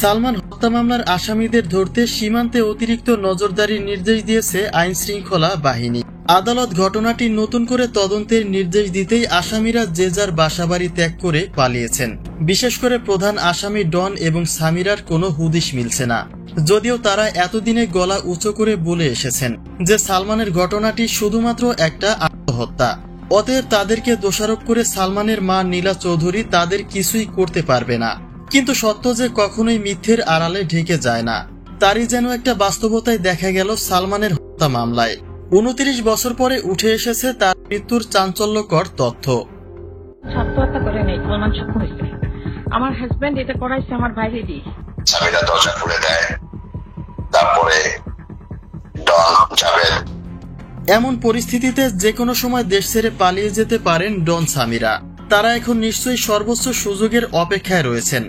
সালমান হত্যা মামলার আসামিদের ধরতে সীমান্তে অতিরিক্ত নজরদারির নির্দেশ দিয়েছে আইন শৃঙ্খলা বাহিনী। আদালত ঘটনাটি নতুন করে তদন্তের নির্দেশ দিতেই আসামিরা যে যার বাসাবাড়ি ত্যাগ করে পালিয়েছেন। বিশেষ করে প্রধান আসামি ডন এবং সামিরার কোনো হুদিশ মিলছে না, যদিও তারা এতদিনে গলা উঁচু করে বলে এসেছেন যে সালমানের ঘটনাটি শুধুমাত্র একটা আত্মহত্যা। অতএব তাদেরকে দোষারোপ করে সালমানের মা নীলা চৌধুরী তাদের কিছুই করতে পারবে না। কিন্তু সত্য যে কখনোই মিথ্যের আড়ালে ঢেকে যায় না, তারই যেন একটা বাস্তবতায় দেখা গেল সালমানের হত্যা মামলায়। 29 বছর পরে উঠে এসেছে তার মৃত্যুর চাঞ্চল্যকর তথ্য। আত্মহত্যা করে নেই, প্রমাণসম্পন্ন হয়েছে। আমার হাজবেন্ড এটা করাইছে আমার ভাইরে দিয়ে। সামিরা দরজা খুলে দেয়, তারপরে ডন যাবে। এমন পরিস্থিতিতে যে কোনো সময় দেশ ছেড়ে পালিয়ে যেতে পারেন ডন সামিরা। তারা এখন নিশ্চয়ই সর্বোচ্চ সুযোগের অপেক্ষায় রয়েছেন,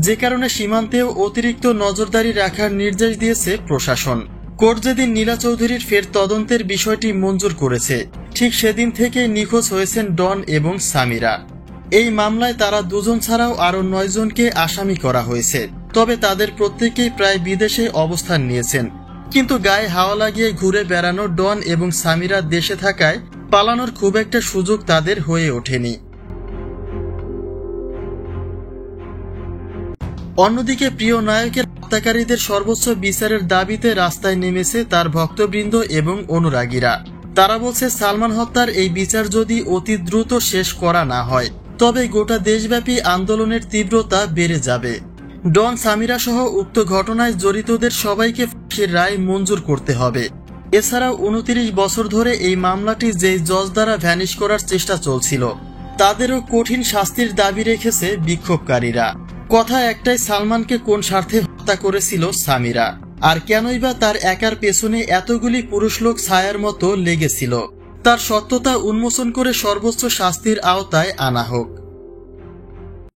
যে কারণে সীমান্তেও অতিরিক্ত নজরদারি রাখার নির্দেশ দিয়েছে প্রশাসন। কোর্ট যেদিন নীলা চৌধুরীর ফের তদন্তের বিষয়টি মঞ্জুর করেছে, ঠিক সেদিন থেকে নিখোঁজ হয়েছেন ডন এবং সামিরা। এই মামলায় তারা দুজন ছাড়াও আরো 9 জনকে আসামি করা হয়েছে। তবে তাদের প্রত্যেকেই প্রায় বিদেশে অবস্থান নিয়েছেন। কিন্তু গায়ে হাওয়া লাগিয়ে ঘুরে বেড়ানো ডন এবং সামিরা দেশে থাকায় পালানোর খুব একটা সুযোগ তাদের হয়ে ওঠেনি। অন্যদিকে প্রিয় নায়কের হত্যাকারীদের সর্বোচ্চ বিচারের দাবিতে রাস্তায় নেমেছে তার ভক্তবৃন্দ এবং অনুরাগীরা। তারা বলছে সালমান হত্যার এই বিচার যদি অতি দ্রুত শেষ করা না হয়, তবে গোটা দেশব্যাপী আন্দোলনের তীব্রতা বেড়ে যাবে। ডন সামিরা সহ উক্ত ঘটনায় জড়িতদের সবাইকে ফাঁসির রায় মঞ্জুর করতে হবে। এছাড়াও 29 বছর ধরে এই মামলাটি যেই জজ দ্বারা ভ্যানিশ করার চেষ্টা চলছিল, তাদেরও কঠিন শাস্তির দাবি রেখেছে বিক্ষোভকারীরা। কথা একটাই, সালমানকে কোন স্বার্থে হত্যা করেছিল সামিরা, আর কেনই বা তার একার পেছনে এতগুলি পুরুষ লোক ছায়ার মতো লেগেছিল, তার সত্যতা উন্মোচন করে সর্বোচ্চ শাস্তির আওতায় আনা হোক।